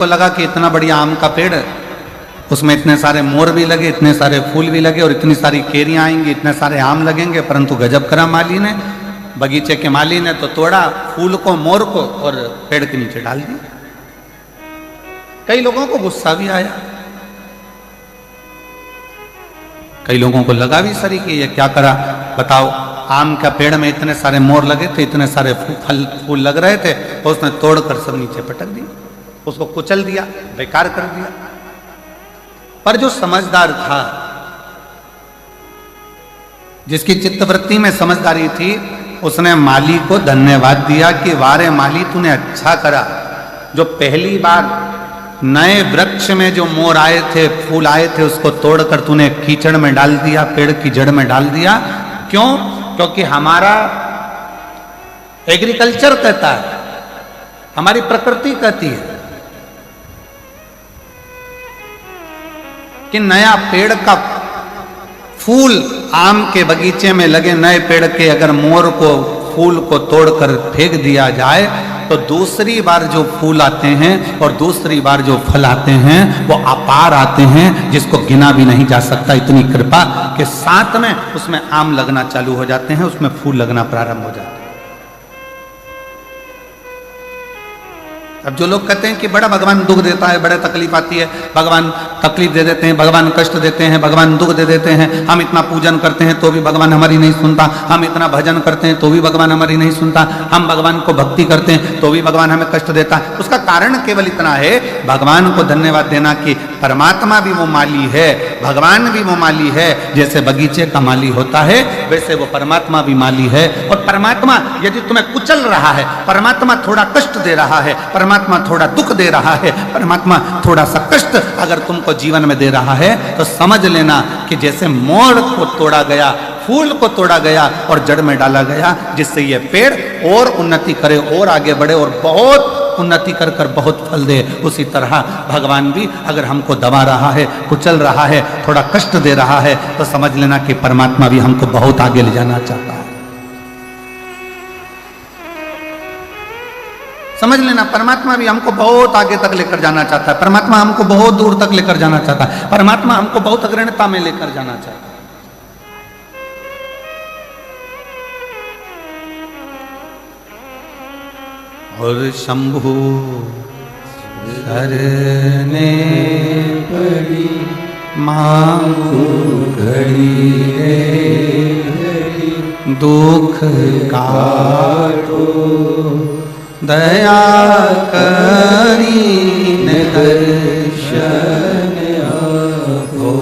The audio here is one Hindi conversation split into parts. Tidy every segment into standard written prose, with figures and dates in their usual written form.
को लगा कि इतना बढ़िया आम का पेड़ है, उसमें इतने सारे मोर भी लगे, इतने सारे फूल भी लगे और इतनी सारी केरियां आएंगी, इतने सारे आम लगेंगे। परंतु गजब करा माली ने, बगीचे के माली ने तो तोड़ा फूल को, मोर को और पेड़ के नीचे डाल दिया। कई लोगों को गुस्सा भी आया, कई लोगों को लगा भी सरी कि ये क्या करा, बताओ आम का पेड़ में इतने सारे मोर लगे थे, इतने सारे फूल लग रहे थे, तो उसने तोड़कर सब नीचे पटक दिया, उसको कुचल दिया, बेकार कर दिया। पर जो समझदार था, जिसकी चित्तवृत्ति में समझदारी थी, उसने माली को धन्यवाद दिया कि वारे माली तूने अच्छा करा, जो पहली बार नए वृक्ष में जो मोर आए थे, फूल आए थे, उसको तोड़कर तूने कीचड़ में डाल दिया, पेड़ की जड़ में डाल दिया। क्यों? क्योंकि हमारा एग्रीकल्चर कहता है, हमारी प्रकृति कहती है कि नया पेड़ का फूल आम के बगीचे में लगे नए पेड़ के अगर मोर को, फूल को तोड़कर फेंक दिया जाए तो दूसरी बार जो फूल आते हैं और दूसरी बार जो फल आते हैं वो अपार आते हैं, जिसको गिना भी नहीं जा सकता। इतनी कृपा के साथ में उसमें आम लगना चालू हो जाते हैं, उसमें फूल लगना प्रारंभ हो जाते हैं। अब जो लोग कहते हैं कि बड़ा भगवान दुख देता है, बड़ा तकलीफ आती है, भगवान तकलीफ दे देते हैं, भगवान कष्ट देते हैं, भगवान दुख दे देते हैं, हम इतना पूजन करते हैं तो भी भगवान हमारी नहीं सुनता, हम इतना भजन करते हैं तो भी भगवान हमारी नहीं सुनता, हम भगवान को भक्ति करते हैं तो भी भगवान हमें कष्ट देता है। उसका कारण केवल इतना है, भगवान को धन्यवाद देना कि परमात्मा भी वो माली है, भगवान भी वो माली है। जैसे बगीचे का माली होता है वैसे वो परमात्मा भी माली है। और परमात्मा यदि तुम्हें कुचल रहा है, परमात्मा थोड़ा कष्ट दे रहा है, परमात्मा थोड़ा दुख दे रहा है, परमात्मा थोड़ा सा कष्ट अगर तुमको जीवन में दे रहा है, तो समझ लेना कि जैसे मोर को तोड़ा गया, फूल को तोड़ा गया और जड़ में डाला गया, जिससे ये पेड़ और उन्नति करे और आगे बढ़े और बहुत उन्नति कर कर बहुत फल दे, उसी तरह भगवान भी अगर हमको दबा रहा है, कुचल रहा है, थोड़ा कष्ट दे रहा है, तो समझ लेना कि परमात्मा भी हमको बहुत आगे ले जाना चाहता है। समझ लेना, परमात्मा भी हमको बहुत आगे तक लेकर जाना चाहता है, परमात्मा हमको बहुत दूर तक लेकर जाना चाहता है, परमात्मा हमको बहुत अग्रणता में लेकर जाना चाहता है। और शंभु शरणे पड़ी मांगू घड़ी रे, दुख काटो दया करीन दर्शन आपो।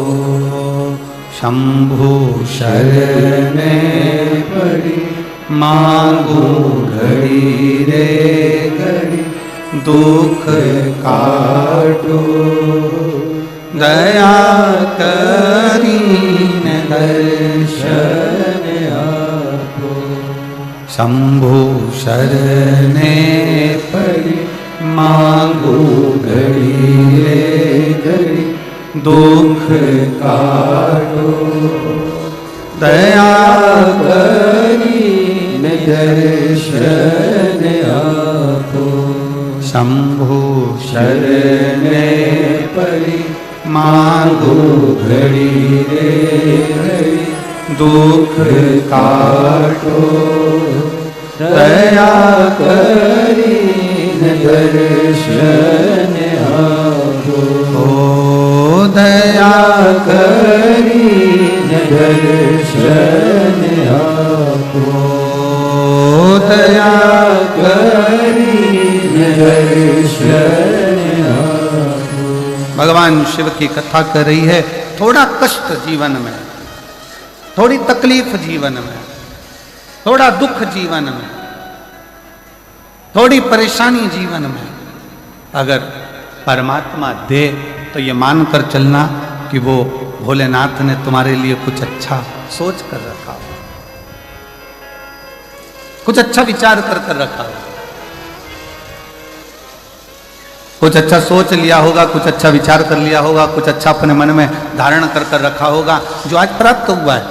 शंभु शरणे पड़ी मांगू घड़ी रे घड़ी, दुख काटो दया करीन दर्शन आपो। शंभु शरणे पड़ी मांगू घड़ी रे घड़ी, दुख काटो दया करीन दर्शन आपो। शंभु शरणे पड़ी मांगू घड़ी रे घड़ी, दुख काटो दया करीन दर्शन आपो। ओ दया करीन दर्शन आपो, दया करीन दर्शन आपो। भगवान शिव की कथा कर रही है। थोड़ा कष्ट जीवन में, थोड़ी तकलीफ जीवन में, थोड़ा दुख जीवन में, थोड़ी परेशानी जीवन में अगर परमात्मा दे तो ये मानकर चलना कि वो भोलेनाथ ने तुम्हारे लिए कुछ अच्छा सोच कर रखा हो, कुछ अच्छा विचार कर कर रखा हो, कुछ अच्छा सोच लिया होगा, कुछ अच्छा विचार कर लिया होगा, कुछ अच्छा अपने मन में धारण कर कर रखा होगा, जो आज प्राप्त हुआ है।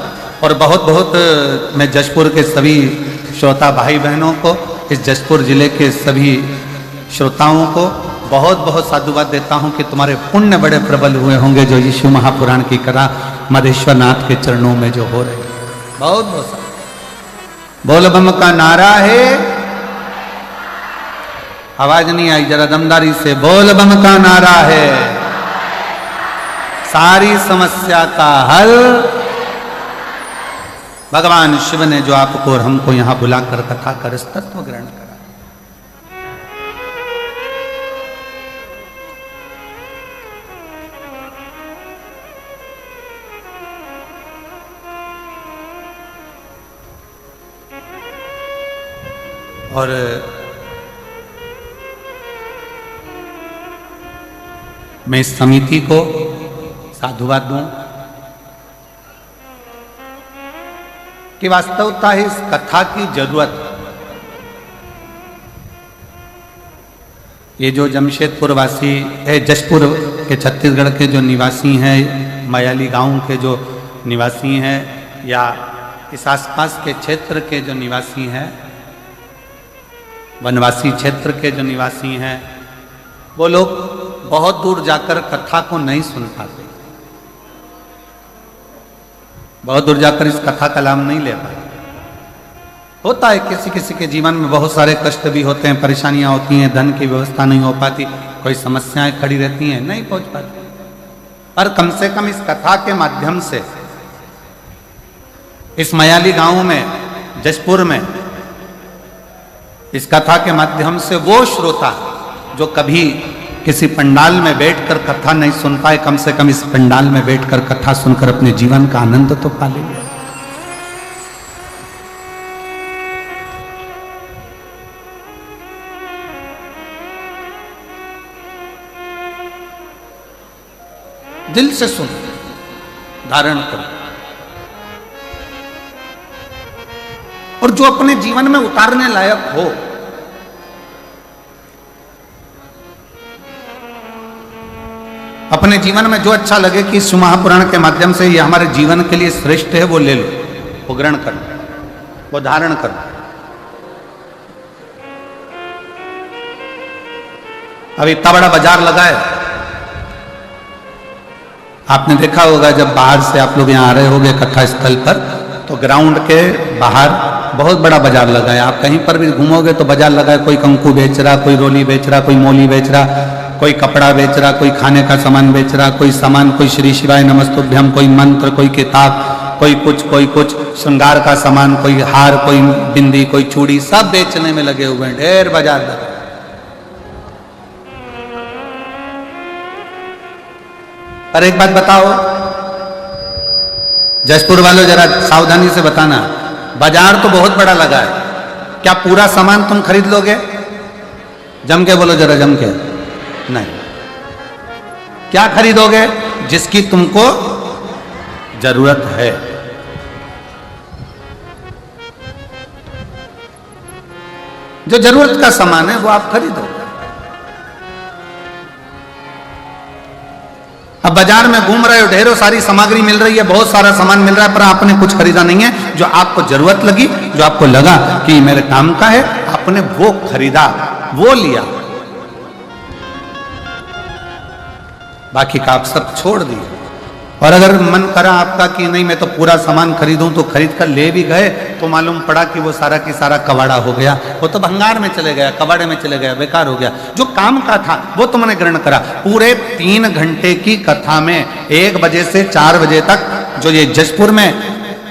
और बहुत बहुत मैं जशपुर के सभी श्रोता भाई बहनों को, इस जशपुर जिले के सभी श्रोताओं को बहुत बहुत साधुवाद देता हूं कि तुम्हारे पुण्य बड़े प्रबल हुए होंगे जो यीशु महापुराण की कथा मधेश्वर नाथ के चरणों में जो हो रही है। बहुत बहुत बोल बम का नारा है। आवाज नहीं आई, जरा दमदारी से बोल बम का नारा है। सारी समस्या का हल भगवान शिव ने जो आपको और हमको यहां बुलाकर कथा कर इस तत्व ग्रहण करा। और मैं इस समिति को साधुवाद दूं कि वास्तवता है इस कथा की जरूरत। ये जो जमशेदपुर वासी है, जशपुर के छत्तीसगढ़ के जो निवासी हैं, मयाली गांव के जो निवासी हैं या इस आसपास के क्षेत्र के जो निवासी हैं, वनवासी क्षेत्र के जो निवासी हैं, वो लोग बहुत दूर जाकर कथा को नहीं सुन पाते, बहुत दूर जाकर इस कथा का लाभ नहीं ले पाते। होता है किसी किसी के जीवन में बहुत सारे कष्ट भी होते हैं, परेशानियां होती हैं, धन की व्यवस्था नहीं हो पाती, कोई समस्याएं खड़ी रहती हैं, नहीं पहुंच पाती। पर कम से कम इस कथा के माध्यम से इस मयाली गांव में, जशपुर में, इस कथा के माध्यम से वो श्रोता जो कभी किसी पंडाल में बैठकर कथा नहीं सुन पाए, कम से कम इस पंडाल में बैठकर कथा सुनकर अपने जीवन का आनंद तो पा लेंगे। दिल से सुन, धारण करो, और जो अपने जीवन में उतारने लायक हो। अपने जीवन में जो अच्छा लगे कि इस महापुराण के माध्यम से ये हमारे जीवन के लिए श्रेष्ठ है, वो ले लो, वो ग्रहण करो, वो धारण करो। अब इतना बड़ा बाजार लगा है, आपने देखा होगा जब बाहर से आप लोग यहाँ आ रहे होंगे कथा स्थल पर, तो ग्राउंड के बाहर बहुत बड़ा बाजार लगा है। आप कहीं पर भी घूमोगे तो बाजार लगा है, कोई कंकु बेच रहा, कोई रोली बेच रहा, कोई मोली बेच रहा, कोई कपड़ा बेच रहा, कोई खाने का सामान बेच रहा, कोई सामान, कोई श्री शिवाय नमस्तुभ्यम, कोई मंत्र, कोई किताब, कोई कुछ श्रृंगार का सामान, कोई हार, कोई बिंदी, कोई चूड़ी, सब बेचने में लगे हुए हैं। ढेर बाजार लगा। पर एक बात बताओ, जशपुर वालों जरा सावधानी से बताना, बाजार तो बहुत बड़ा लगा है, क्या पूरा सामान तुम खरीद लोगे? जम के बोलो जरा, जम के। नहीं, क्या खरीदोगे? जिसकी तुमको जरूरत है। जो जरूरत का सामान है वो आप खरीदो। अब बाजार में घूम रहे हो, ढेरों सारी सामग्री मिल रही है, बहुत सारा सामान मिल रहा है, पर आपने कुछ खरीदा नहीं है। जो आपको जरूरत लगी, जो आपको लगा कि मेरे काम का है, आपने वो खरीदा, वो लिया, बाकी का आप सब छोड़ दिए। और अगर मन करा आपका कि नहीं मैं तो पूरा सामान खरीदूं, तो खरीद कर ले भी गए तो मालूम पड़ा कि वो सारा की सारा कबाड़ा हो गया, वो तो भंगार में चले गया, कबाड़े में चले गया, बेकार हो गया। जो काम का था वो तुमने ग्रहण करा। पूरे 3 घंटे की कथा में 1 बजे से 4 बजे तक जो ये जशपुर में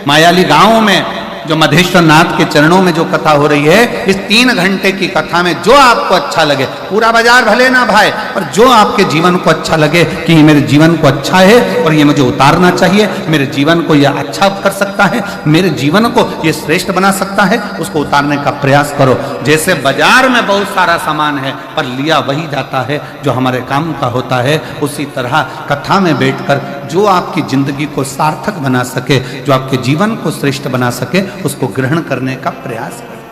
मायाली गांव में जो मधेश्वर नाथ के चरणों में जो कथा हो रही है, इस 3 घंटे की कथा में जो आपको अच्छा लगे, पूरा बाजार भले ना भाई, पर जो आपके जीवन को अच्छा लगे कि मेरे जीवन को अच्छा है और ये मुझे उतारना चाहिए, मेरे जीवन को ये अच्छा कर सकता है, मेरे जीवन को ये श्रेष्ठ बना सकता है, उसको उतारने का प्रयास करो। जैसे बाजार में बहुत सारा सामान है पर लिया वही जाता है जो हमारे काम का होता है, उसी तरह कथा में बैठकर जो आपकी जिंदगी को सार्थक बना सके, जो आपके जीवन को श्रेष्ठ बना सके, उसको ग्रहण करने का प्रयास करें।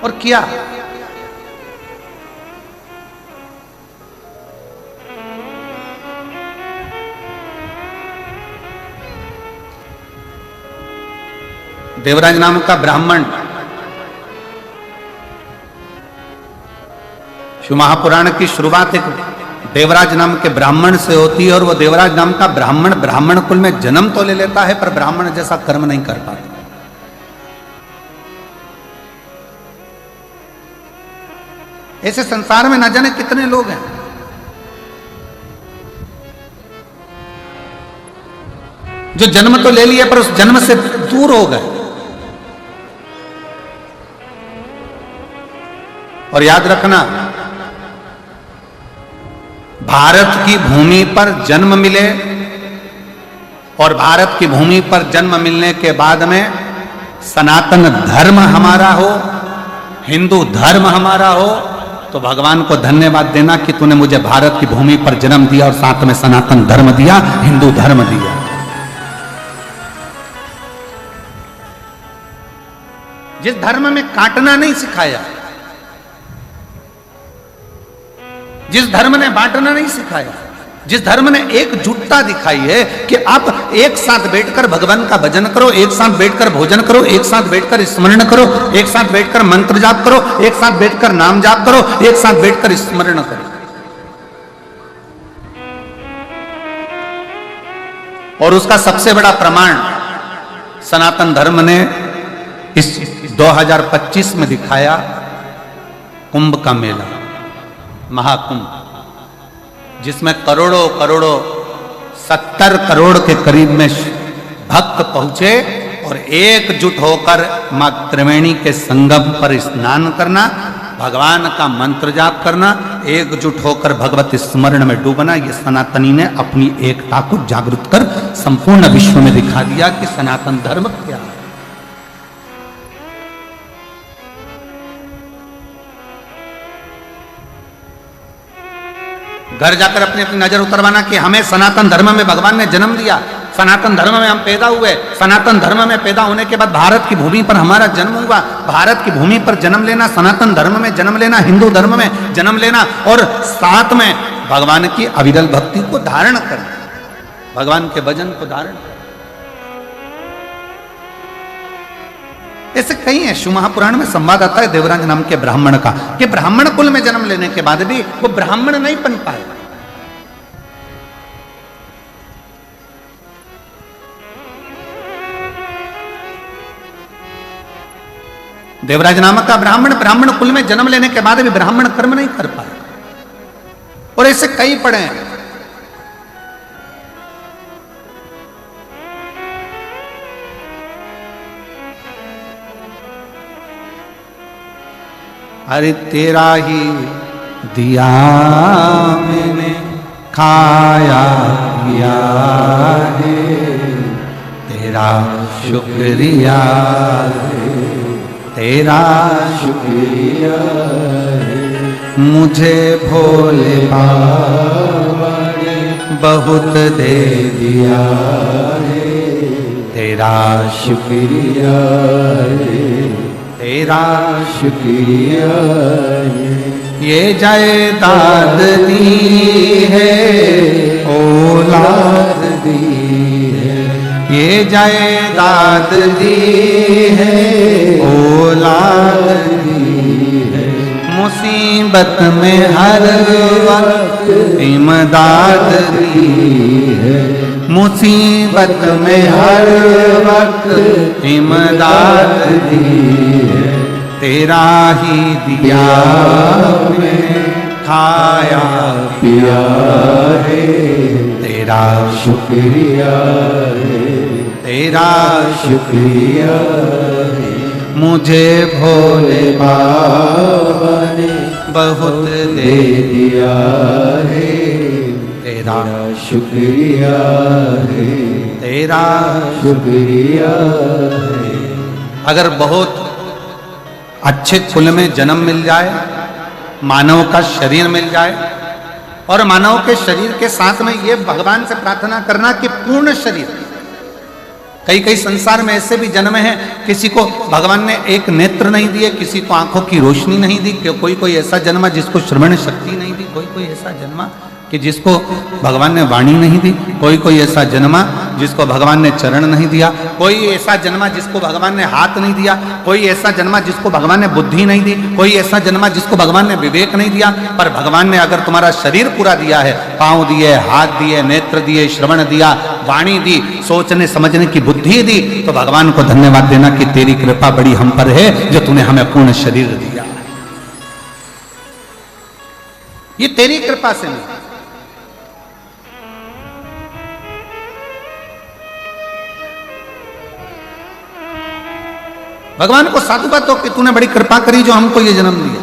और किया। देवराज नाम का ब्राह्मण शिव महापुराण की शुरुआत एक देवराज नाम के ब्राह्मण से होती है, और वो देवराज नाम का ब्राह्मण कुल में जन्म तो ले लेता है पर ब्राह्मण जैसा कर्म नहीं कर पाता। ऐसे संसार में न जाने कितने लोग हैं। जो जन्म तो ले लिया पर उस जन्म से दूर हो गए। और याद रखना, भारत की भूमि पर जन्म मिले और भारत की भूमि पर जन्म मिलने के बाद में सनातन धर्म हमारा हो, हिंदू धर्म हमारा हो, तो भगवान को धन्यवाद देना कि तूने मुझे भारत की भूमि पर जन्म दिया और साथ में सनातन धर्म दिया, हिंदू धर्म दिया। जिस धर्म में काटना नहीं सिखाया, जिस धर्म ने बांटना नहीं सिखाया, जिस धर्म ने एकजुटता दिखाई है कि आप एक साथ बैठकर भगवान का भजन करो, एक साथ बैठकर भोजन करो, एक साथ बैठकर स्मरण करो, एक साथ बैठकर मंत्र जाप करो, एक साथ बैठकर नाम जाप करो, एक साथ बैठकर स्मरण करो। और उसका सबसे बड़ा प्रमाण सनातन धर्म ने इस 2025 में दिखाया, कुंभ का मेला, महाकुंभ, जिसमें करोड़ों 70 करोड़ के करीब में भक्त पहुंचे और एकजुट होकर मां त्रिवेणी के संगम पर स्नान करना, भगवान का मंत्र जाप करना, एकजुट होकर भगवत स्मरण में डूबना। ये सनातनी ने अपनी एकता को जागृत कर संपूर्ण विश्व में दिखा दिया कि सनातन धर्म क्या है। घर जाकर अपनी अपनी नजर उतरवाना कि हमें सनातन धर्म में भगवान ने जन्म दिया, सनातन धर्म में हम पैदा हुए, सनातन धर्म में पैदा होने के बाद भारत की भूमि पर हमारा जन्म हुआ। भारत की भूमि पर जन्म लेना, सनातन धर्म में जन्म लेना, हिंदू धर्म में जन्म लेना और साथ में भगवान की अविरल भक्ति को धारण करना, भगवान के भजन को धारण करना। ऐसे कई है। शिव महापुराण में संवाद आता है देवराज नाम के ब्राह्मण का, कि ब्राह्मण कुल में जन्म लेने के बाद भी वो ब्राह्मण नहीं बन पाए। देवराज नामक का ब्राह्मण कुल में जन्म लेने के बाद भी ब्राह्मण कर्म नहीं कर पाए। और ऐसे कई पढ़े हैं। अरे तेरा ही दिया मैंने खाया पिया है, तेरा शुक्रिया है, तेरा शुक्रिया है। मुझे भोले बाबा ने बहुत दे दिया है, तेरा शुक्रिया है, तेरा शुक्रिया है। ये जायदाद दी है, औलाद दी है, ये जायदाद दी है, औलाद दी है। मुसीबत में हर वक्त इमदाद दी है, मुसीबत में हर वक्त इमदाद दी है। तेरा ही दिया मैंने खाया पिया है, तेरा शुक्रिया है, तेरा शुक्रिया है। मुझे भोले बाबा ने बहुत दे दिया है, तेरा शुक्रिया है, तेरा शुक्रिया है। अगर बहुत अच्छे कुल में जन्म मिल जाए, मानव का शरीर मिल जाए, और मानव के शरीर के साथ में ये भगवान से प्रार्थना करना कि पूर्ण शरीर। कई संसार में ऐसे भी जन्म हैं, किसी को भगवान ने एक नेत्र नहीं दिए, किसी को आंखों की रोशनी नहीं दी, कोई ऐसा जन्मा जिसको श्रवण शक्ति नहीं दी, कोई ऐसा जन्मा कि जिसको भगवान ने वाणी नहीं दी, कोई कोई ऐसा जन्मा जिसको भगवान ने चरण नहीं दिया, कोई ऐसा जन्मा जिसको भगवान ने हाथ नहीं दिया, कोई ऐसा जन्मा जिसको भगवान ने बुद्धि नहीं दी, कोई ऐसा जन्मा जिसको भगवान ने विवेक नहीं दिया। पर भगवान ने अगर तुम्हारा शरीर पूरा दिया है, पांव दिए, हाथ दिए, नेत्र दिए, श्रवण दिया, वाणी दी, सोचने समझने की बुद्धि दी, तो भगवान को धन्यवाद देना कि तेरी कृपा बड़ी हम पर है जो तूने हमें पूर्ण शरीर दिया। ये तेरी कृपा से नहीं। भगवान को साधुवाद दो कि तूने बड़ी कृपा करी जो हमको ये जन्म दिया।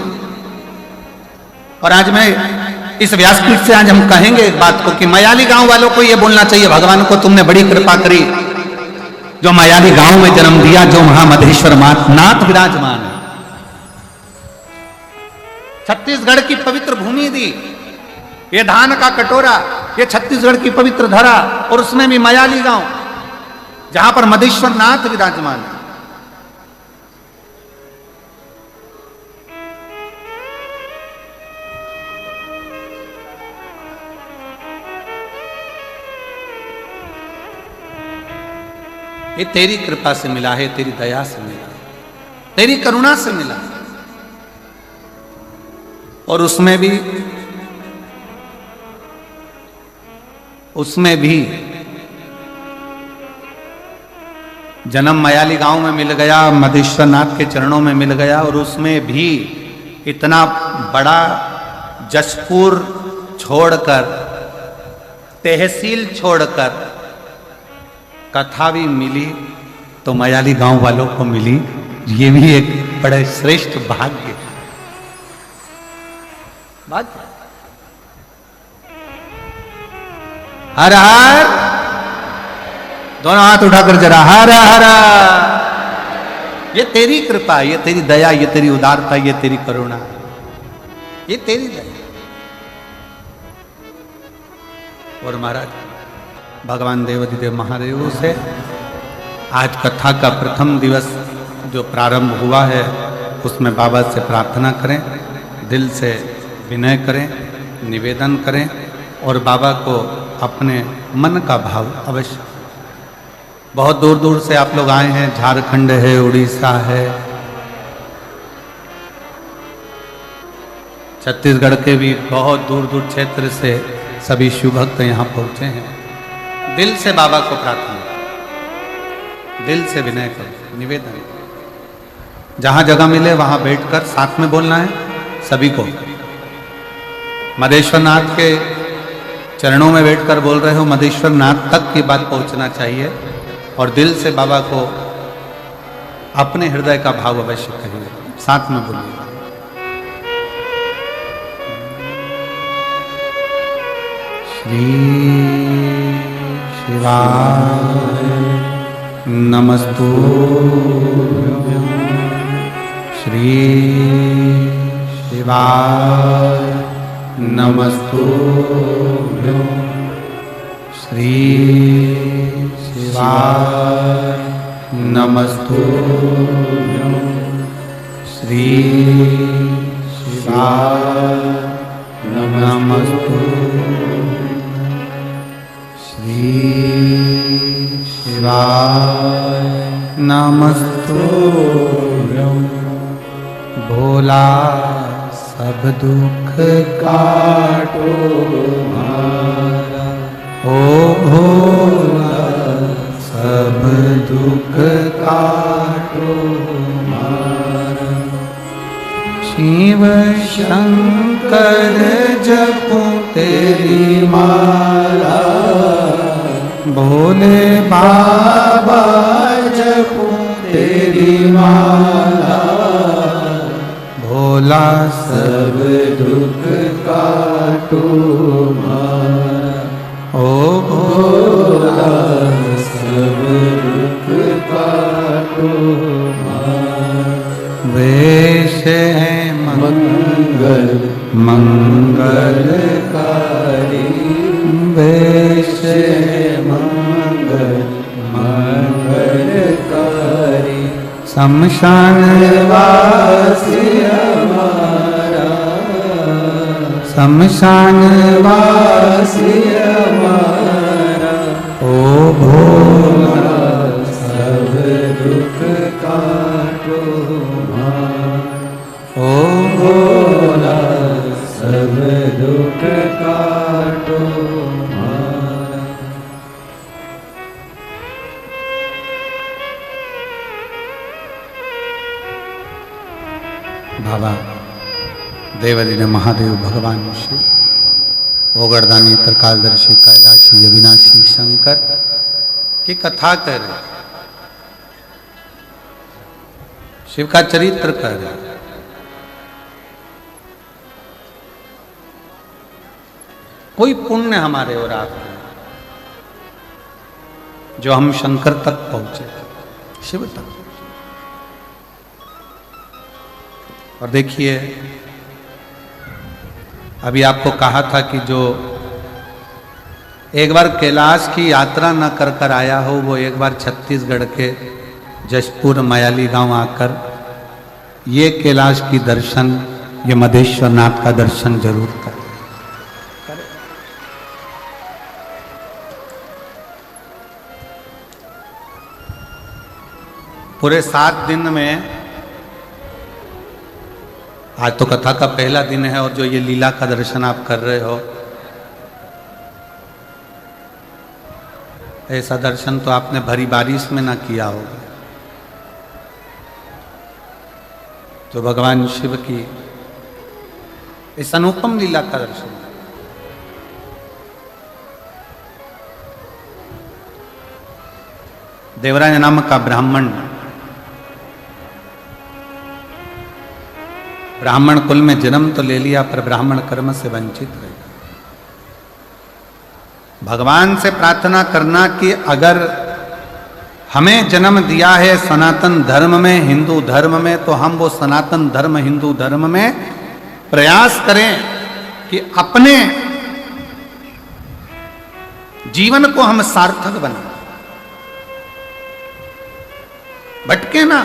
और आज मैं इस व्यासपीठ से आज हम कहेंगे एक बात को कि मयाली गांव वालों को ये बोलना चाहिए, भगवान को तुमने बड़ी कृपा करी जो मयाली गांव में जन्म दिया, जो महामधेश्वर नाथ विराजमान है। छत्तीसगढ़ की पवित्र भूमि दी, ये धान का कटोरा, ये छत्तीसगढ़ की पवित्र धरा, और उसमें भी मयाली गांव जहां पर मधेश्वर नाथ विराजमान है। ये तेरी कृपा से मिला है, तेरी दया से मिला, तेरी करुणा से मिला। और उसमें भी जन्म मयाली गांव में मिल गया, मधेश्वर नाथ के चरणों में मिल गया, और उसमें भी इतना बड़ा जशपुर छोड़कर, तहसील छोड़कर कथा भी मिली तो मयाली गांव वालों को मिली। ये भी एक बड़े श्रेष्ठ भाग्य है। हर हर, दोनों हाथ उठाकर जरा हर हर। ये तेरी कृपा, ये तेरी दया, ये तेरी उदारता, ये तेरी करुणा, ये तेरी दया। और महाराज भगवान देवाधिदेव महादेव से आज कथा का प्रथम दिवस जो प्रारंभ हुआ है, उसमें बाबा से प्रार्थना करें, दिल से विनय करें, निवेदन करें, और बाबा को अपने मन का भाव अवश्य। बहुत दूर दूर से आप लोग आए हैं, झारखंड है, उड़ीसा है, छत्तीसगढ़ के भी बहुत दूर दूर क्षेत्र से सभी शिव भक्त यहाँ पहुँचे हैं। दिल से बाबा को प्रार्थना, दिल से विनय करो, निवेदन। जहां जगह मिले वहां बैठकर साथ में बोलना है सभी को। मधेश्वर नाथ के चरणों में बैठकर बोल रहे हो, मधेश्वर नाथ तक की बात पहुंचना चाहिए, और दिल से बाबा को अपने हृदय का भाव अवश्य कहिए, साथ में बोलिए। श्री शिवाय नमस्तुभ्यं, श्री शिवाय नमस्तुभ्यं, श्री शिवाय नमस्तुभ्यं, श्री शिवाय नमस्तुभ्यं, श्री शिवाय नमस्तुभ्यं। भोला सब दुख काटो हमारा, ओ भोला सब दुख काटो हमारा। शिव शंकर जपो तेरी माला, भोले बाबा जपो तेरी माला। भोला सब दुख काटो हमारा, ओ भोला सब दुख काटो हमारा। वेश है मंगल मंगलकारी, वेश है मंगल मंगलकारी। शमशान वासी हमारा, शमशान वासी हमारा, ओ भोला सब दुख काटो हमारा, ओ भोला सब दुख काटो हमारा। बाबा देवलीन महादेव भगवान शिव ओगरदानी त्रिकालदर्शी कैलाशी अविनाशी शंकर की कथा कर रहे, शिव का चरित्र कर रहे। कोई पुण्य हमारे और आपके जो हम शंकर तक पहुंचे, शिव तक। और देखिए अभी आपको कहा था कि जो एक बार कैलाश की यात्रा न कर कर आया हो, वो एक बार छत्तीसगढ़ के जशपुर मयाली गांव आकर ये कैलाश की दर्शन, ये मधेश्वर नाथ का दर्शन जरूर कर। पूरे 7 दिन में, आज तो कथा का पहला दिन है और जो ये लीला का दर्शन आप कर रहे हो, ऐसा दर्शन तो आपने भरी बारिश में ना किया होगा। तो भगवान शिव की इस अनुपम लीला का दर्शन, देवराज नाम का ब्राह्मण, ब्राह्मण कुल में जन्म तो ले लिया पर ब्राह्मण कर्म से वंचित रह गया। भगवान से प्रार्थना करना कि अगर हमें जन्म दिया है सनातन धर्म में, हिंदू धर्म में, तो हम वो सनातन धर्म हिंदू धर्म में प्रयास करें कि अपने जीवन को हम सार्थक बनाएं, भटके ना,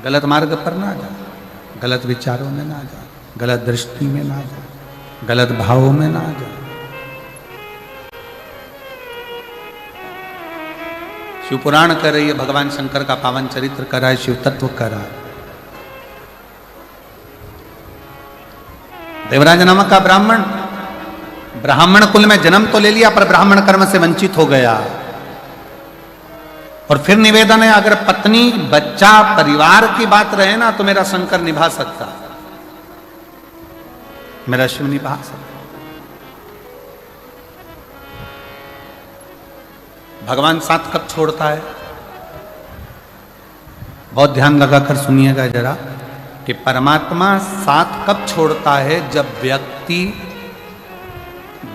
गलत मार्ग पर ना जाए, गलत विचारों में ना जाए, गलत दृष्टि में ना जाए, गलत भावों में ना जाए। शिव पुराण कर रही है, भगवान शंकर का पावन चरित्र कर रहा है, शिव तत्व कर रहा है। देवराज नामक का ब्राह्मण, ब्राह्मण कुल में जन्म तो ले लिया पर ब्राह्मण कर्म से वंचित हो गया। और फिर निवेदन है, अगर पत्नी बच्चा परिवार की बात रहे ना तो मेरा शंकर निभा सकता, मेरा शिव निभा सकता। भगवान साथ कब छोड़ता है, बहुत ध्यान लगाकर सुनिएगा जरा, कि परमात्मा साथ कब छोड़ता है, जब व्यक्ति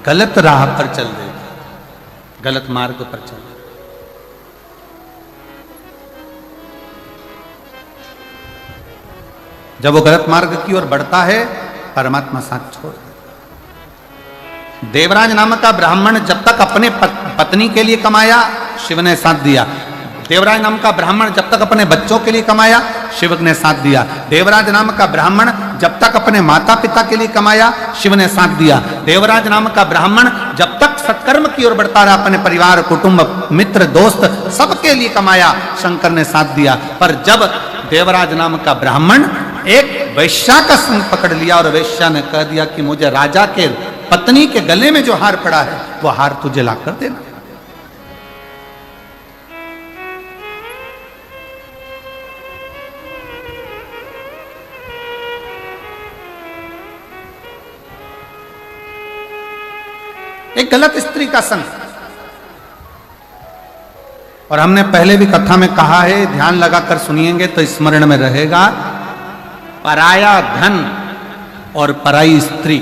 गलत राह पर चल देगा, गलत मार्ग पर चल। जब वो गलत मार्ग की ओर बढ़ता है, परमात्मा साथ छोड़ देता। देवराज नामक का ब्राह्मण जब तक अपने पत्नी के लिए कमाया, शिव ने साथ दिया। देवराज नाम का ब्राह्मण जब तक अपने बच्चों के लिए कमाया, शिव ने साथ दिया। देवराज नाम का ब्राह्मण जब तक अपने माता पिता के लिए कमाया, शिव ने साथ दिया। देवराज नाम का ब्राह्मण जब तक सत्कर्म की ओर बढ़ता रहा, अपने परिवार, कुटुंब, मित्र, दोस्त सबके लिए कमाया, शंकर ने साथ दिया। पर जब देवराज नाम का ब्राह्मण एक वैश्या का संग पकड़ लिया और वैश्या ने कह दिया कि मुझे राजा के पत्नी के गले में जो हार पड़ा है वो हार तुझे ला कर देना। एक गलत स्त्री का संग। और हमने पहले भी कथा में कहा है, ध्यान लगाकर सुनिएंगे तो स्मरण में रहेगा, पराया धन और पराई स्त्री,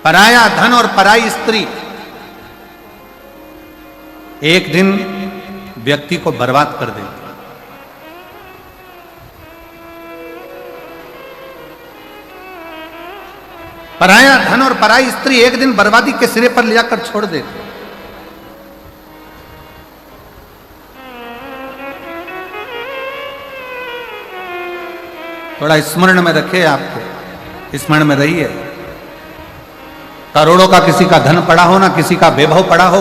पराया धन और पराई स्त्री एक दिन व्यक्ति को बर्बाद कर देती। पराया धन और पराई स्त्री एक दिन बर्बादी के सिरे पर ले जाकर छोड़ देती। थोड़ा स्मरण में रखे, आपको स्मरण में रहिए। करोड़ों का किसी का धन पड़ा हो ना, किसी का वैभव पड़ा हो,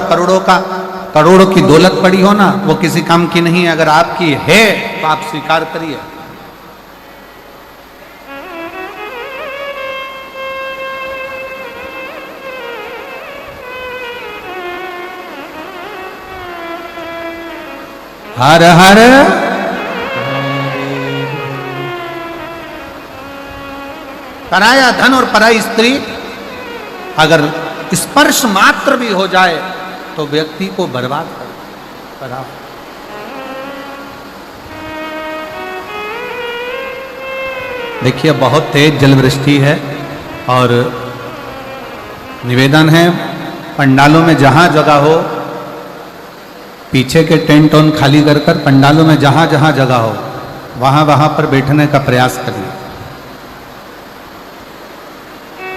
करोड़ों की दौलत पड़ी हो ना, वो किसी काम की नहीं है। अगर आपकी है तो आप स्वीकार करिए। हर हर पराया धन और पराई स्त्री अगर स्पर्श मात्र भी हो जाए तो व्यक्ति को बर्बाद कर। देखिए बहुत तेज जलवृष्टि है और निवेदन है पंडालों में जहां जगह हो, पीछे के टेंट ऑन खाली कर कर पंडालों में जहां जहां जगह हो वहां पर बैठने का प्रयास करिए।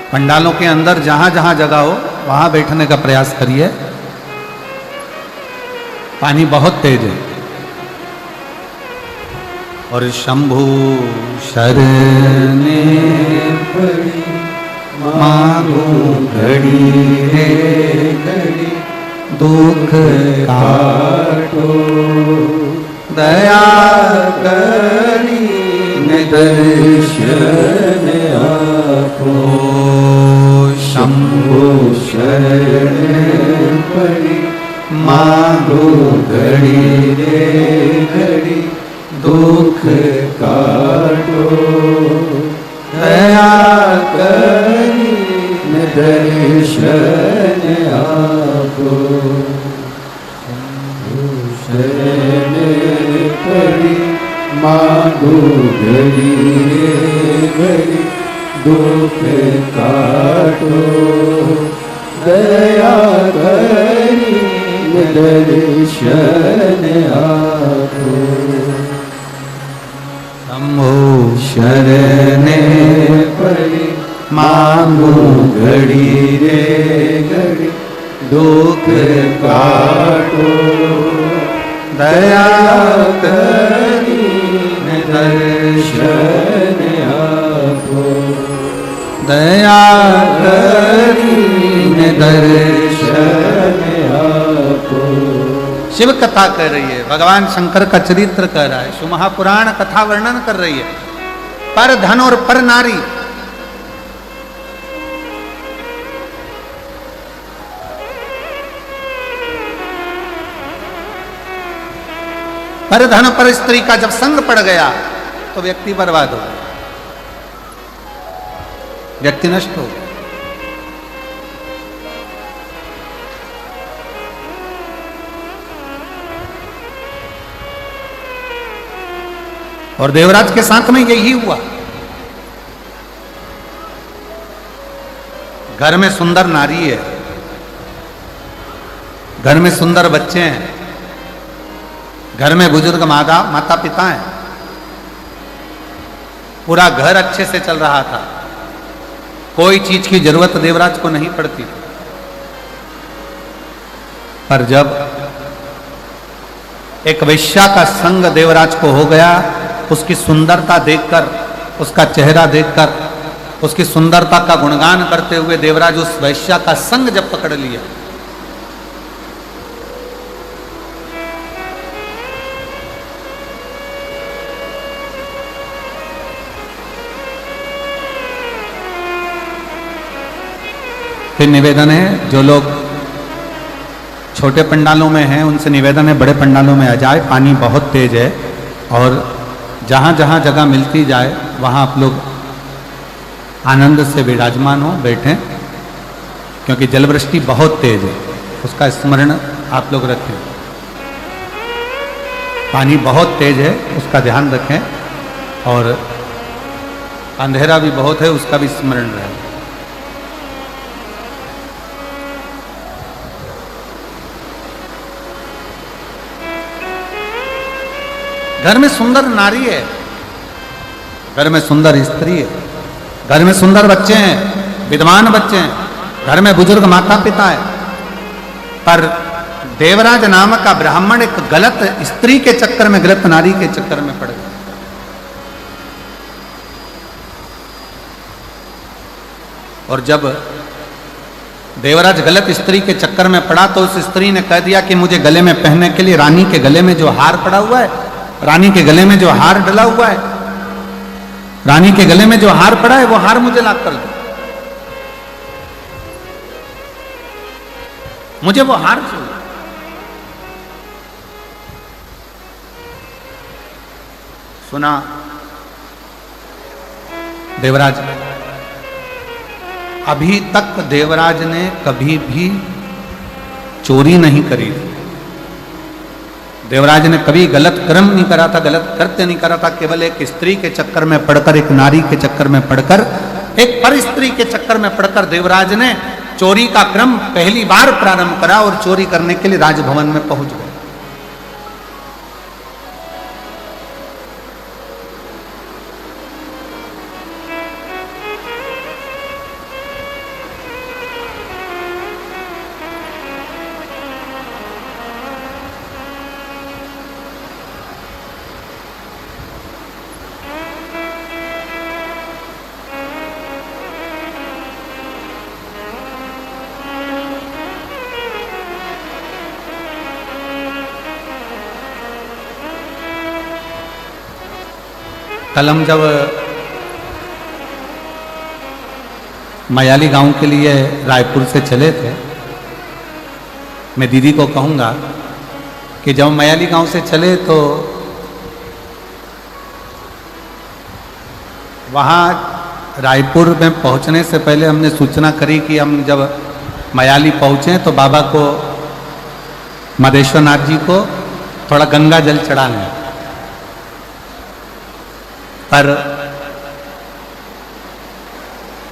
पंडालों के अंदर जहां जहां जगह हो वहां बैठने का प्रयास करिए। पानी बहुत तेज है। और शंभु शरणे पड़ी मांगो घड़ी रे घड़ी, दुख काटो दया करी दर्शन आपो। शंभु शरणे पड़ी मांगो घड़ी रे घड़ी, दुख काटो दया करी दर्शन आपो। शरण पड़ी मांगो घड़ी रे घड़ी, दुख काटो दया करी दर्शन आपो। शंभु शरणे पड़ी मांगो घड़ी रे घड़ी, दुख काटो दया करी दर्शन आपो। दया करी दर्शन आपो। शिव कथा कर रही है, भगवान शंकर का चरित्र कर रहा है, शिव महापुराण कथा वर्णन कर रही है। पर धन और पर नारी, पर धन पर स्त्री का जब संग पड़ गया तो व्यक्ति बर्बाद हो गया, व्यक्ति नष्ट हो गया। और देवराज के साथ में यही हुआ। घर में सुंदर नारी है, घर में सुंदर बच्चे हैं, घर में बुजुर्ग माता पिता हैं, पूरा घर अच्छे से चल रहा था, कोई चीज की जरूरत देवराज को नहीं पड़ती। पर जब एक वैश्या का संग देवराज को हो गया, उसकी सुंदरता देखकर, उसका चेहरा देखकर, उसकी सुंदरता का गुणगान करते हुए देवराज उस वैश्या का संग जब पकड़ लिया, फिर निवेदन है जो लोग छोटे पंडालों में हैं उनसे निवेदन है बड़े पंडालों में आ जाए। पानी बहुत तेज है और जहाँ जहाँ जगह मिलती जाए वहाँ आप लोग आनंद से विराजमान हो, बैठें, क्योंकि जलवृष्टि बहुत तेज है, उसका स्मरण आप लोग रखें। पानी बहुत तेज है, उसका ध्यान रखें, और अंधेरा भी बहुत है, उसका भी स्मरण रहे। घर में सुंदर नारी है, घर में सुंदर स्त्री है, घर में सुंदर बच्चे हैं, विद्वान बच्चे हैं, घर में बुजुर्ग माता पिता है, पर देवराज नामक का ब्राह्मण एक गलत स्त्री के चक्कर में, गलत नारी के चक्कर में पड़ गया। और जब देवराज गलत स्त्री के चक्कर में पड़ा तो उस स्त्री ने कह दिया कि मुझे गले में पहनने के लिए रानी के गले में जो हार पड़ा हुआ है, रानी के गले में जो हार डला हुआ है, रानी के गले में जो हार पड़ा है वो हार मुझे ला कर दो, मुझे वो हार चाहिए। सुना देवराज, अभी तक देवराज ने कभी भी चोरी नहीं करी। देवराज ने कभी गलत कर्म नहीं करा था, गलत कृत्य नहीं करा था। केवल एक स्त्री के चक्कर में पड़कर, एक नारी के चक्कर में पड़कर, एक पर स्त्री के चक्कर में पड़कर देवराज ने चोरी का क्रम पहली बार प्रारंभ करा और चोरी करने के लिए राजभवन में पहुंच गए। कल हम जब मयाली गांव के लिए रायपुर से चले थे, मैं दीदी को कहूँगा कि जब मयाली गांव से चले तो वहाँ रायपुर में पहुँचने से पहले हमने सूचना करी कि हम जब मयाली पहुँचे तो बाबा को, मदेश्वर नाथ जी को थोड़ा गंगा जल चढ़ा लें। पर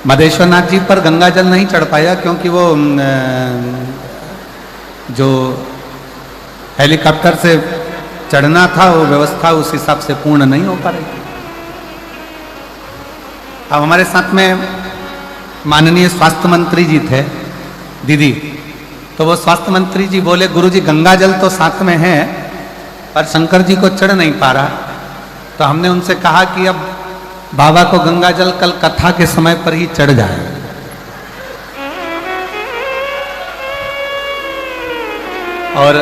मदेश्वर नाथ जी पर गंगा जल नहीं चढ़ पाया क्योंकि वो जो हेलीकॉप्टर से चढ़ना था वो व्यवस्था उस हिसाब से पूर्ण नहीं हो पा रही। अब हमारे साथ में माननीय स्वास्थ्य मंत्री जी थे दीदी, तो वो स्वास्थ्य मंत्री जी बोले गुरुजी गंगा जल तो साथ में है पर शंकर जी को चढ़ नहीं पा रहा। तो हमने उनसे कहा कि अब बाबा को गंगा जल कल कथा के समय पर ही चढ़ जाए। और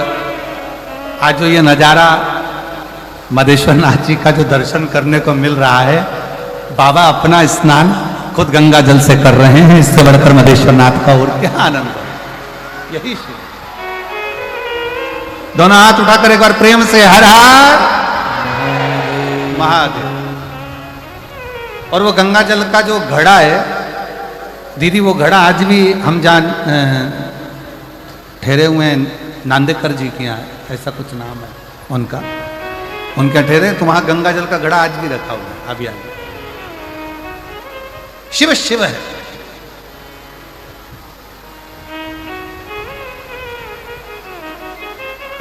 आज जो ये नज़ारा मदेश्वर नाथ जी का जो दर्शन करने को मिल रहा है, बाबा अपना स्नान खुद गंगा जल से कर रहे हैं, इससे बढ़कर मदेश्वर नाथ का और क्या आनंद है। यही शिव। दोनों हाथ उठाकर एक बार प्रेम से हर हर महादेव। और वो गंगा जल का जो घड़ा है दीदी, वो घड़ा आज भी हम जहाँ ठहरे हुए हैं, नांदेकर जी के यहाँ ऐसा कुछ नाम है उनका, उनके ठहरे तो वहाँ गंगा जल का घड़ा आज भी रखा हुआ है। अभी आगे शिव शिव है।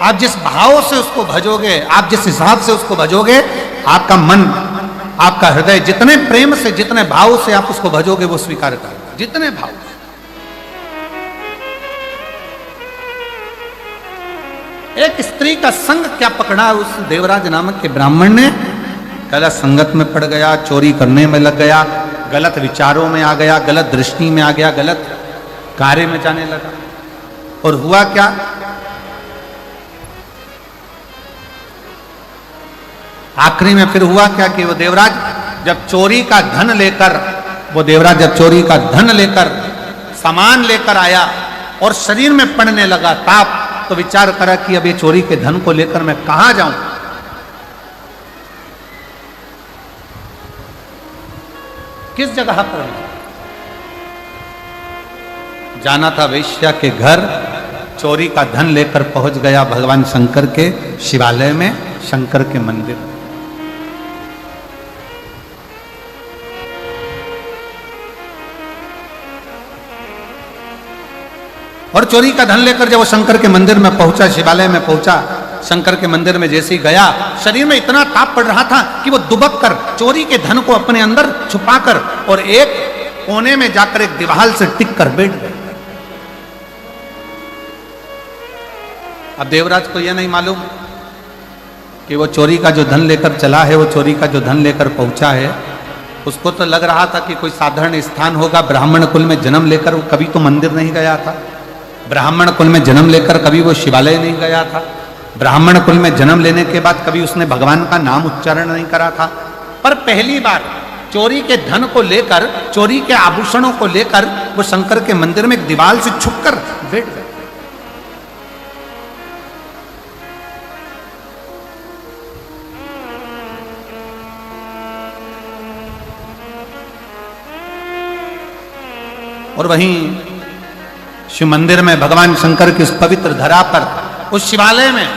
आप जिस भाव से उसको भजोगे, आप जिस हिसाब से उसको भजोगे, आपका मन, आपका हृदय जितने प्रेम से, जितने भाव से आप उसको भजोगे वो स्वीकार करेगा। जितने भाव से। एक स्त्री का संग क्या पकड़ा उस देवराज नामक के ब्राह्मण ने, गलत संगत में पड़ गया, चोरी करने में लग गया, गलत विचारों में आ गया, गलत दृष्टि में आ गया, गलत कार्य में जाने लगा। और हुआ क्या, आखिरी में फिर हुआ क्या कि वो देवराज जब चोरी का धन लेकर, वो देवराज जब चोरी का धन लेकर, सामान लेकर आया और शरीर में पड़ने लगा ताप, तो विचार करा कि अब ये चोरी के धन को लेकर मैं कहां जाऊं। किस जगह पर जाना था? वेश्या के घर। चोरी का धन लेकर पहुंच गया भगवान शंकर के शिवालय में, शंकर के मंदिर। और चोरी का धन लेकर जब वो शंकर के मंदिर में पहुंचा, शिवालय में पहुंचा, शंकर के मंदिर में जैसे ही गया, शरीर में इतना ताप पड़ रहा था कि वो दुबक कर चोरी के धन को अपने अंदर छुपाकर और एक कोने में जाकर एक दीवार से टिक कर बैठ गए। अब देवराज को यह नहीं मालूम कि वो चोरी का जो धन लेकर चला है, वो चोरी का जो धन लेकर पहुंचा है, उसको तो लग रहा था कि कोई साधारण स्थान होगा, ब्राह्मण कुल में जन्म लेकर वो कभी तो मंदिर नहीं गया था, ब्राह्मण कुल में जन्म लेकर कभी वो शिवालय नहीं गया था, ब्राह्मण कुल में जन्म लेने के बाद कभी उसने भगवान का नाम उच्चारण नहीं करा था। पर पहली बार चोरी के धन को लेकर, चोरी के आभूषणों को लेकर वो शंकर के मंदिर में एक दीवार से छुपकर बैठ गए। और वहीं शिव मंदिर में भगवान शंकर की उस पवित्र धरा पर, उस शिवालय में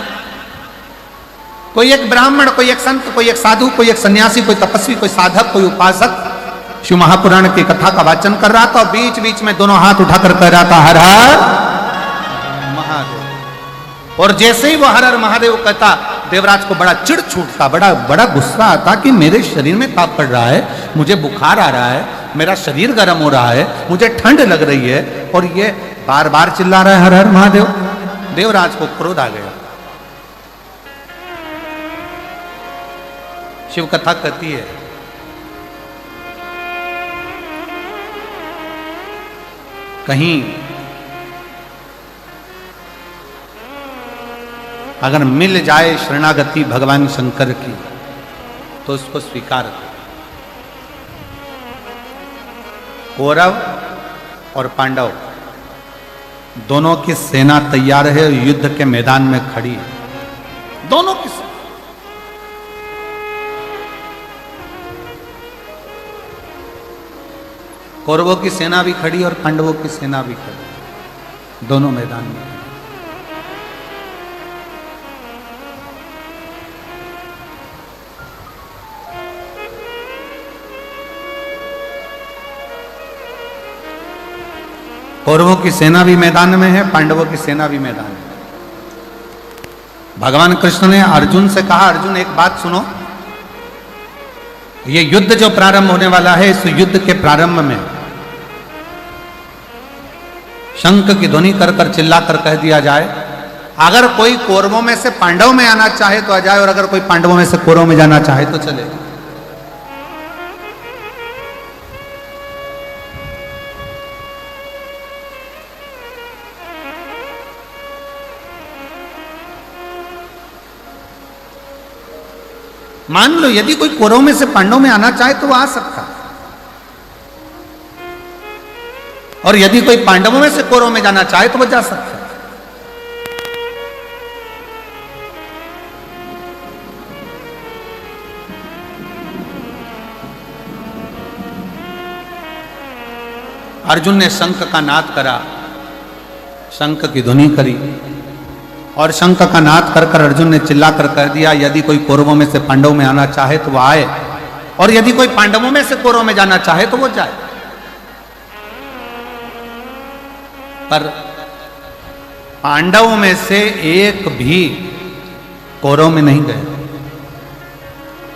कोई एक ब्राह्मण, कोई एक संत, कोई एक साधु, कोई एक सन्यासी, कोई तपस्वी, कोई साधक, कोई उपासक शिव महापुराण की कथा का वाचन कर रहा था और बीच बीच में दोनों हाथ उठाकर कह रहा था हर हर महादेव। और जैसे ही वो हर हर महादेव कहता, देवराज को बड़ा चिढ़ छूटता, बड़ा गुस्सा आता कि मेरे शरीर में ताप पड़ रहा है, मुझे बुखार आ रहा है, मेरा शरीर गर्म हो रहा है, मुझे ठंड लग रही है और ये बार बार चिल्ला रहा है हर हर महादेव। देवराज को क्रोध आ गया। शिव कथा कहती है कहीं अगर मिल जाए शरणागति भगवान शंकर की तो उसको स्वीकार कर। कौरव और पांडव दोनों की सेना तैयार है, युद्ध के मैदान में खड़ी है, दोनों की। कौरवों की सेना भी खड़ी और पांडवों की सेना भी खड़ी, दोनों मैदान में। कौरवों की सेना भी मैदान में है, पांडवों की सेना भी मैदान में। भगवान कृष्ण ने अर्जुन से कहा, अर्जुन एक बात सुनो, ये युद्ध जो प्रारंभ होने वाला है, इस युद्ध के प्रारंभ में शंख की ध्वनि कर कर चिल्ला कर कह दिया जाए, अगर कोई कौरवों में से पांडव में आना चाहे तो आ जाए, और अगर कोई पांडवों में से कौरवों में जाना चाहे तो चले। मान लो यदि कोई कौरवों में से पांडवों में आना चाहे तो वो आ सकता, और यदि कोई पांडवों में से कौरवों में जाना चाहे तो वो जा सकता। अर्जुन ने शंख का नाद करा, शंख की ध्वनि करी, और शंख का नाद कर कर अर्जुन ने चिल्ला कर कह दिया, यदि कोई कौरवों में से पांडवों में आना चाहे तो वो आए, और यदि कोई पांडवों में से कौरवों में जाना चाहे तो वो जाए। पर पांडवों में से एक भी कौरवों में नहीं गए।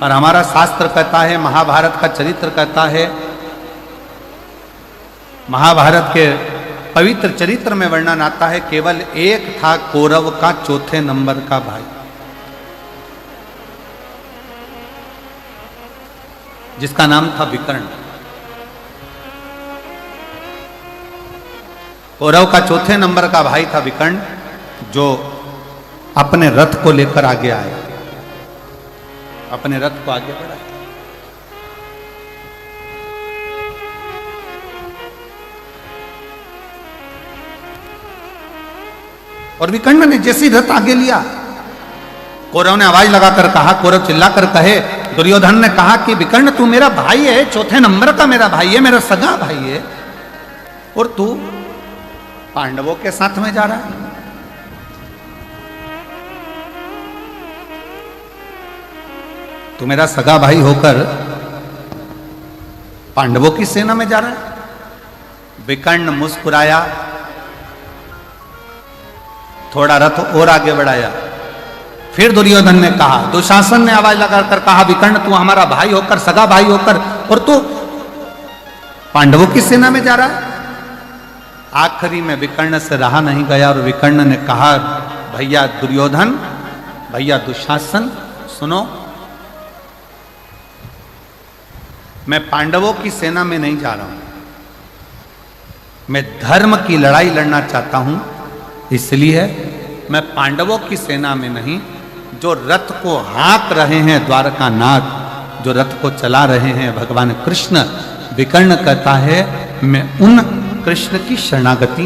पर हमारा शास्त्र कहता है, महाभारत का चरित्र कहता है, महाभारत के पवित्र चरित्र में वर्णन आता है, केवल एक था कौरव का चौथे नंबर का भाई, जिसका नाम था विकर्ण। कौरव का चौथे नंबर का भाई था विकर्ण, जो अपने रथ को लेकर आगे आया, अपने रथ को आगे बढ़ाया। और विकर्ण ने जैसी रथ आगे लिया, कौरव ने आवाज लगाकर कहा, कौरव चिल्लाकर कहे, दुर्योधन ने कहा कि विकर्ण तू मेरा भाई है, चौथे नंबर का मेरा भाई है, मेरा सगा भाई है, और तू पांडवों के साथ में जा रहा है। तू मेरा सगा भाई होकर पांडवों की सेना में जा रहा है। विकर्ण मुस्कुराया, थोड़ा रथ और आगे बढ़ाया। फिर दुर्योधन ने कहा, दुशासन ने आवाज लगाकर कहा, विकर्ण तू हमारा भाई होकर, सगा भाई होकर, और तू पांडवों की सेना में जा रहा है। आखिरी में विकर्ण से रहा नहीं गया और विकर्ण ने कहा, भैया दुर्योधन, भैया दुशासन, सुनो, मैं पांडवों की सेना में नहीं जा रहा हूं, मैं धर्म की लड़ाई लड़ना चाहता हूं, इसलिए मैं पांडवों की सेना में नहीं, जो रथ को हाँक रहे हैं द्वारकानाथ, जो रथ को चला रहे हैं भगवान कृष्ण, विकर्ण कहता है मैं उन कृष्ण की शरणागति